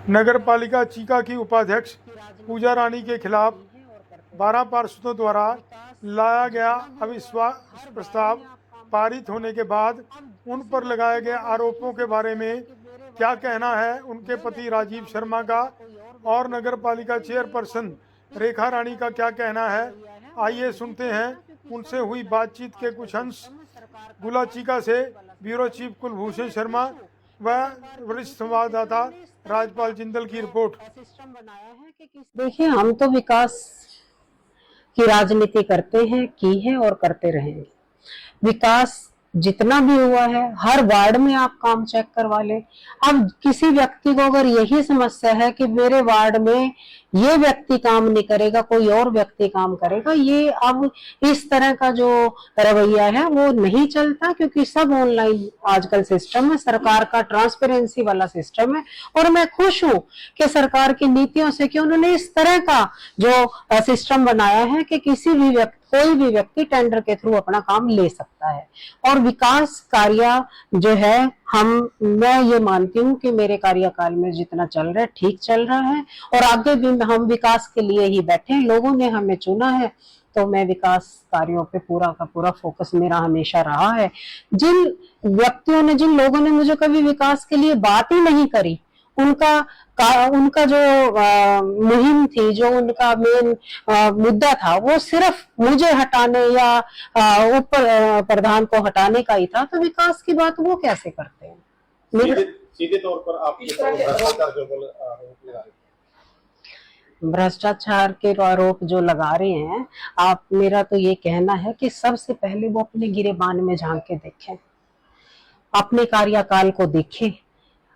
नगर पालिका चीका की उपाध्यक्ष पूजा रानी के खिलाफ 12 पार्षदों द्वारा लाया गया अविश्वास प्रस्ताव पारित होने के बाद उन पर लगाए गए आरोपों के बारे में क्या कहना है उनके पति राजीव शर्मा का और नगर पालिका चेयरपर्सन रेखा रानी का क्या कहना है, आइए सुनते हैं उनसे हुई बातचीत के कुछ अंश। गुला चीका से ब्यूरो चीफ कुलभूषण शर्मा व वरिष्ठ संवाददाता राजपाल जिंदल की रिपोर्ट। देखिए, हम तो विकास की राजनीति करते हैं, की है और करते रहेंगे। विकास जितना भी हुआ है, हर वार्ड में आप काम चेक करवा ले। अब किसी व्यक्ति को अगर यही समस्या है कि मेरे वार्ड में ये व्यक्ति काम नहीं करेगा, कोई और व्यक्ति काम करेगा, ये अब इस तरह का जो रवैया है वो नहीं चलता, क्योंकि सब ऑनलाइन आजकल सिस्टम है, सरकार का ट्रांसपेरेंसी वाला सिस्टम है। और मैं खुश हूं कि सरकार की नीतियों से कि उन्होंने इस तरह का जो सिस्टम बनाया है कि किसी भी व्यक्ति, कोई भी व्यक्ति टेंडर के थ्रू अपना काम ले सकता है। और विकास कार्य जो है, मैं ये मानती हूँ कि मेरे कार्यकाल में जितना चल रहा है ठीक चल रहा है, और आगे भी हम विकास के लिए ही बैठे हैं। लोगों ने हमें चुना है, तो मैं विकास कार्यों पे पूरा का पूरा फोकस मेरा हमेशा रहा है। जिन व्यक्तियों ने, जिन लोगों ने मुझे कभी विकास के लिए बात ही नहीं करी, उनका जो मुहिम थी, जो उनका मेन मुद्दा था, वो सिर्फ मुझे हटाने या उप प्रधान को हटाने का ही था, तो विकास की बात वो कैसे करते हैं? सीधे तौर पर आप भ्रष्टाचार के आरोप जो लगा रहे हैं आप, मेरा तो ये कहना है कि सबसे पहले वो अपने गिरेबान में झांक के देखें, अपने कार्यकाल को देखें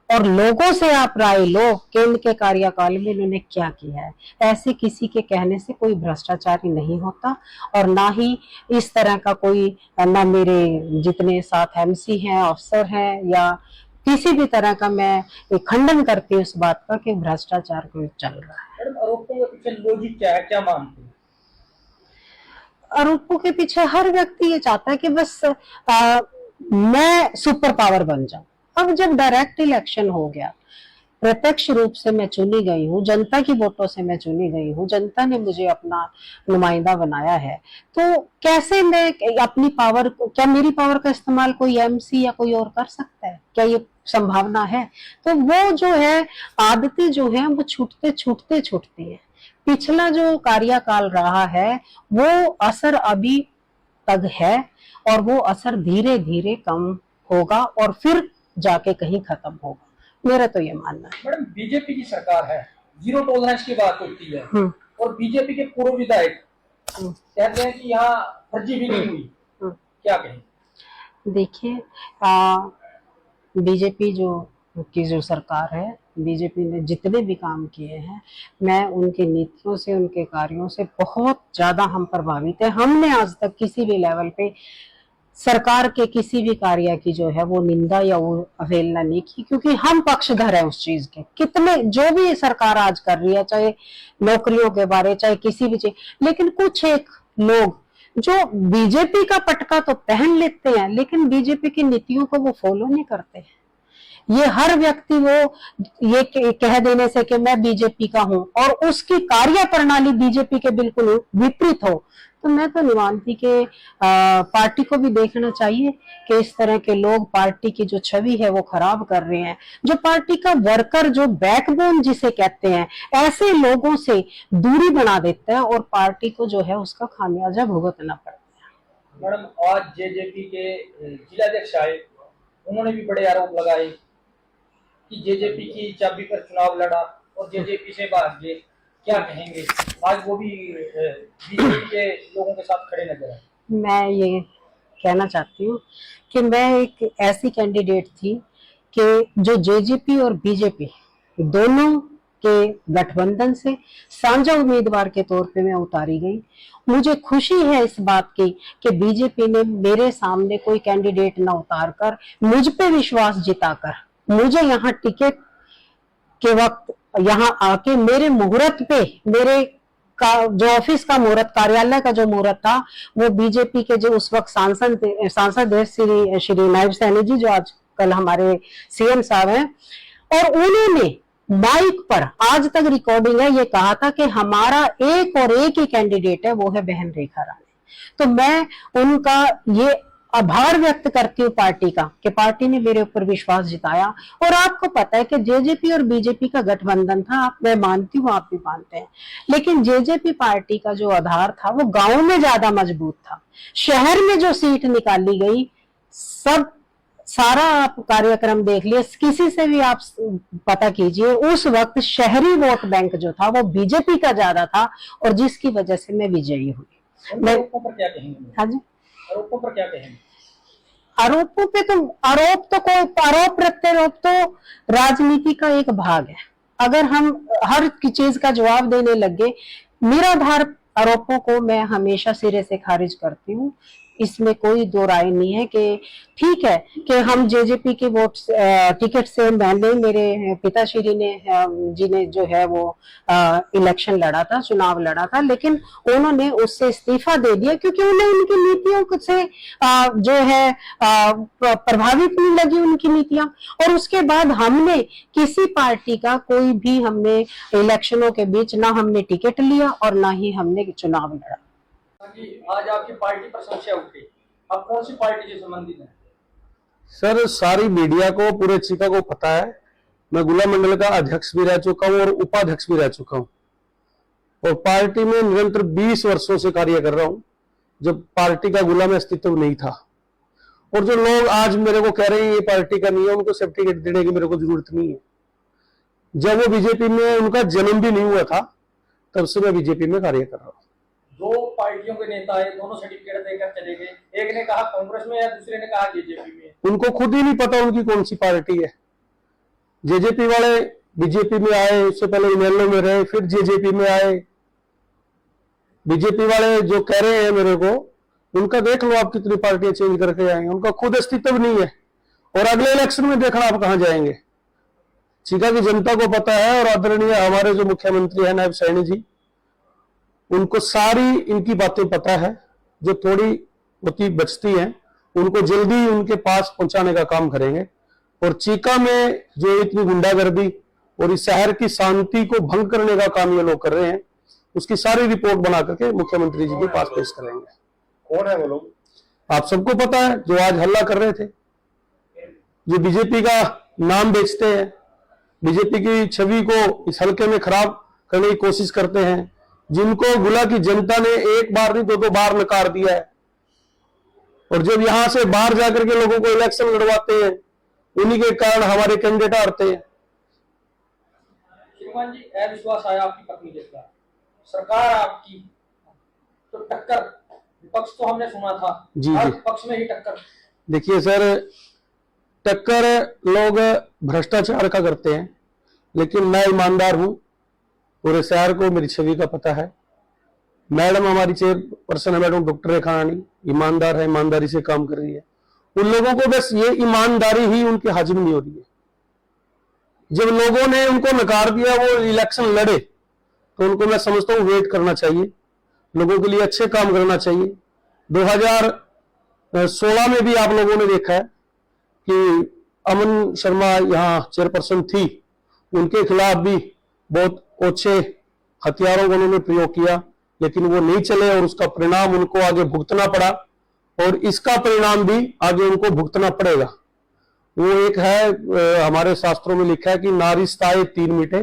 और लोगों से आप राय लो कि इनके कार्यकाल में इन्होंने क्या किया है। ऐसे किसी के कहने से कोई भ्रष्टाचारी नहीं होता, और ना ही इस तरह का कोई, ना मेरे जितने साथ एमसी हैं, अफसर हैं, या किसी भी तरह का मैं खंडन करती हूँ इस बात का कि भ्रष्टाचार कोई चल रहा है। आरोपों के पीछे लॉजिक क्या है, क्या मानते हैं? आरोपों के पीछे हर व्यक्ति ये चाहता है कि बस मैं सुपर पावर बन जाऊं। अब जब डायरेक्ट इलेक्शन हो गया, प्रत्यक्ष रूप से मैं चुनी गई हूँ, जनता की वोटों से मैं चुनी गई हूँ, जनता ने मुझे अपना नुमाइंदा बनाया है, तो कैसे मैं अपनी पावर, क्या मेरी पावर का इस्तेमाल कोई एमसी या कोई और कर सकता है? क्या ये संभावना है? तो वो जो है आदतें जो है वो छूटते हैं। पिछला जो कार्यकाल रहा है वो असर अभी तक है, और वो असर धीरे धीरे कम होगा और फिर जाके कहीं खत्म होगा, मेरा तो ये मानना है। मैडम, बीजेपी की सरकार है, जीरो टॉलरेंस की बात होती है, और बीजेपी के पूर्व विधायक कहते हैं कि यहाँ फर्जी बिलिंग हुई, क्या कहें? देखिए, बीजेपी की जो सरकार है, बीजेपी ने जितने भी काम किए हैं, मैं उनकी नीतियों से, उनके कार्यों से बहुत ज्यादा हम प्रभावित है। हमने आज तक किसी भी लेवल पे सरकार के किसी भी कार्य की जो है वो निंदा या वो अवहेलना नहीं की, क्योंकि हम पक्षधर हैं उस चीज के। कितने जो भी सरकार आज कर रही है, चाहे नौकरियों के बारे, चाहे किसी भी चीज, लेकिन कुछ एक लोग जो बीजेपी का पटका तो पहन लेते हैं, लेकिन बीजेपी की नीतियों को वो फॉलो नहीं करते हैं। ये हर व्यक्ति वो ये कह देने से कि मैं बीजेपी का हूं और उसकी कार्य प्रणाली बीजेपी के बिल्कुल विपरीत हो, तो मैं तो नहीं मानती कि पार्टी को भी देखना चाहिए कि इस तरह के लोग पार्टी की जो छवि है वो खराब कर रहे हैं। जो पार्टी का वर्कर, जो बैकबोन जिसे कहते हैं, ऐसे लोगों से दूरी बना देता है और पार्टी को जो है उसका खामियाजा भुगतना पड़ता है। मैडम, आज जेजेपी के जिलाध्यक्ष आए, उन्होंने भी बड़े आरोप लगाए कि जेजेपी की चाबी पर चुनाव लड़ा और जेजेपी से भाग गए, क्या कहेंगे? आज वो भी बीजेपी के लोगों के साथ खड़े नजर आए। मैं ये कहना चाहती हूँ कि मैं एक ऐसी कैंडिडेट थी कि जो जेजेपी और बीजेपी दोनों के गठबंधन से साझा उम्मीदवार के तौर पे मैं उतारी गई। मुझे खुशी है इस बात की कि बीजेपी ने मेरे सामने कोई कैंडिडेट न उतारकर मुझ पे विश्वास जिताकर मुझे यहाँ टिकट के वक्त यहाँ आके मेरे मुहूर्त पे, मेरे का जो ऑफिस का मुहूर्त, कार्यालय का जो मुहूर्त था, वो बीजेपी के जो उस वक्त सांसद श्री नायब सैनी जी, जो आजकल हमारे सीएम साहब हैं, और उन्होंने माइक पर, आज तक रिकॉर्डिंग है, ये कहा था कि हमारा एक और एक ही कैंडिडेट है, वो है बहन रेखा रानी। तो मैं उनका ये आभार व्यक्त करती हूँ पार्टी का, कि पार्टी ने मेरे ऊपर विश्वास जताया। और आपको पता है कि जेजेपी और बीजेपी का गठबंधन था, आप, मैं मानती हूँ, आप भी मानते हैं, लेकिन जेजेपी पार्टी का जो आधार था वो गांव में ज्यादा मजबूत था। शहर में जो सीट निकाली गई, सब सारा आप कार्यक्रम देख लिए, किसी से भी आप पता कीजिए, उस वक्त शहरी वोट बैंक जो था वो बीजेपी का ज्यादा था, और जिसकी वजह से मैं विजयी हुई। उन आरोपों पर क्या कहेंगे? हाँ जी, आरोपों पर क्या कहेंगे? आरोपों पे तो कोई आरोप प्रत्यारोप तो राजनीति का एक भाग है। अगर हम हर चीज का जवाब देने लगे, निराधार आरोपों को मैं हमेशा सिरे से खारिज करती हूँ। इसमें कोई दो राय नहीं है कि ठीक है कि हम जेजेपी के वोट टिकट से, मैंने, मेरे पिताश्री ने जी ने जो है वो इलेक्शन लड़ा था, चुनाव लड़ा था, लेकिन उन्होंने उससे इस्तीफा दे दिया क्योंकि उन्हें उनकी नीतियों से जो है प्रभावित नहीं लगी उनकी नीतियां। और उसके बाद हमने किसी पार्टी का कोई भी, हमने इलेक्शनों के बीच ना हमने टिकट लिया और ना ही हमने चुनाव लड़ा। आज आपकी पार्टी पर संशय उठी, आप कौन सी पार्टी से संबंधित हैं? सर, सारी मीडिया को, पूरे चीका को पता है, मैं गुला मंडल का अध्यक्ष भी रह चुका हूं और उपाध्यक्ष भी रह चुका हूं, और पार्टी में निरंतर 20 वर्षों से कार्य कर रहा हूं, जब पार्टी का गुला में अस्तित्व नहीं था। और जो लोग आज मेरे को कह रहे हैं ये पार्टी का नहीं है, उनको सर्टिफिकेट देने की मेरे को जरूरत नहीं है। जब वो बीजेपी में, उनका जन्म भी नहीं हुआ था, तब से मैं बीजेपी में कार्य कर रहा हूँ। दो पार्टियों के नेता है, दोनों सर्टिफिकेट देकर चले गए, एक ने कहा कांग्रेस में है, दूसरे ने कहा जेजेपी में है। उनको खुद ही नहीं पता उनकी कौन सी पार्टी है। जेजेपी वाले बीजेपी में आए, उससे पहले इनेलो में रहे, फिर जेजेपी में आए। बीजेपी वाले जो कह रहे हैं मेरे को, उनका देख लो आप कितनी पार्टियां चेंज करके आएंगे, उनका खुद अस्तित्व नहीं है। और अगले इलेक्शन में देखना आप कहां जाएंगे। चीका की जनता को पता है, और आदरणीय हमारे जो मुख्यमंत्री है नायब सैनी जी, उनको सारी इनकी बातें पता है। जो थोड़ी होती बचती हैं, उनको जल्दी उनके पास पहुंचाने का काम करेंगे। और चीका में जो इतनी गुंडागर्दी और इस शहर की शांति को भंग करने का काम ये लोग कर रहे हैं, उसकी सारी रिपोर्ट बना करके मुख्यमंत्री जी के पास पेश करेंगे। कौन है वो लोग? आप सबको पता है, जो आज हल्ला कर रहे थे, जो बीजेपी का नाम बेचते हैं, बीजेपी की छवि को इस हल्के में खराब करने की कोशिश करते हैं, जिनको गुला की जनता ने एक बार नहीं 2-2 बार नकार दिया है। और जब यहां से बाहर जाकर के लोगों को इलेक्शन लड़वाते हैं, उन्हीं के कारण हमारे कैंडिडेट हारते हैं। श्रीमान जी, अविश्वास आया आपकी पत्नी के खिलाफ, सरकार आपकी, तो टक्कर विपक्ष तो हमने सुना था, जी आज जी। विपक्ष में ही टक्कर। देखिए सर, टक्कर लोग भ्रष्टाचार का करते हैं, लेकिन मैं ईमानदार हूं। पूरे शहर को मेरी छवि का पता है। मैडम हमारी चेयरपर्सन है, मैडम डॉक्टर रेखा रानी, ईमानदार है, ईमानदारी से काम कर रही है। उन लोगों को बस ये ईमानदारी ही उनके हाजिर नहीं हो रही है। जब लोगों ने उनको नकार दिया वो इलेक्शन लड़े, तो उनको मैं समझता हूँ वेट करना चाहिए, लोगों के लिए अच्छे काम करना चाहिए। 2016 में भी आप लोगों ने देखा है कि अमन शर्मा यहाँ चेयरपर्सन थी, उनके खिलाफ भी बहुत ओछे हथियारों का उन्होंने प्रयोग किया, लेकिन वो नहीं चले और उसका परिणाम उनको आगे भुगतना पड़ा, और इसका परिणाम भी आगे उनको भुगतना पड़ेगा। वो एक है, हमारे शास्त्रों में लिखा है कि नारी सताए 3 मिटे,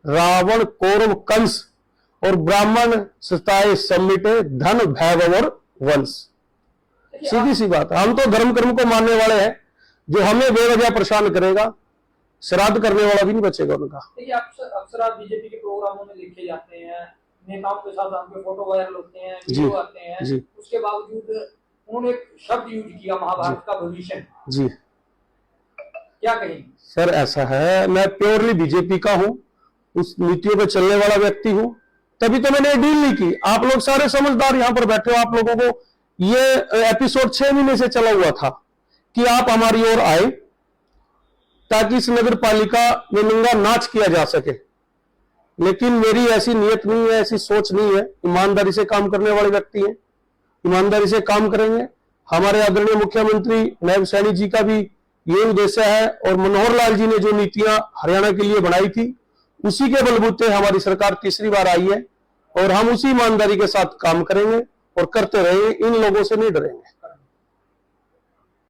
रावण कौरव कंस और ब्राह्मण सताए सब मिटे, धन भैरव और वंश। सीधी सी बात है। हम तो धर्म कर्म को मानने वाले हैं, जो हमें बेवजह परेशान करेगा, श्राद्ध करने वाला भी नहीं बचेगा उनका। देखिए, अक्सर आप बीजेपी के प्रोग्रामों में लिखे जाते हैं, नेताओं के साथ आपके फोटो वायरल होते हैं, वीडियो आते हैं, जी। उसके बावजूद उन्होंने एक शब्द यूज किया, महाभारत का भविष्य। जी क्या कहेंगे? सर, ऐसा है, मैं प्योरली बीजेपी का हूं, उस नीतियों पे चलने वाला व्यक्ति हूं, तभी तो मैंने डील नहीं की। आप लोग सारे समझदार यहां पर बैठे हो, आप लोगों को ये एपिसोड 6 महीने से चला हुआ था कि आप हमारी ओर आए, ताकि इस नगर पालिका में नंगा नाच किया जा सके। लेकिन मेरी ऐसी नियत नहीं है, ऐसी सोच नहीं है। ईमानदारी से काम करने वाले व्यक्ति हैं, ईमानदारी से काम करेंगे। हमारे आदरणीय मुख्यमंत्री नायब सैनी जी का भी ये उद्देश्य है, और मनोहर लाल जी ने जो नीतियां हरियाणा के लिए बनाई थी, उसी के बलबूते हमारी सरकार तीसरी बार आई है और हम उसी ईमानदारी के साथ काम करेंगे और करते रहेंगे, इन लोगों से नहीं डरेंगे।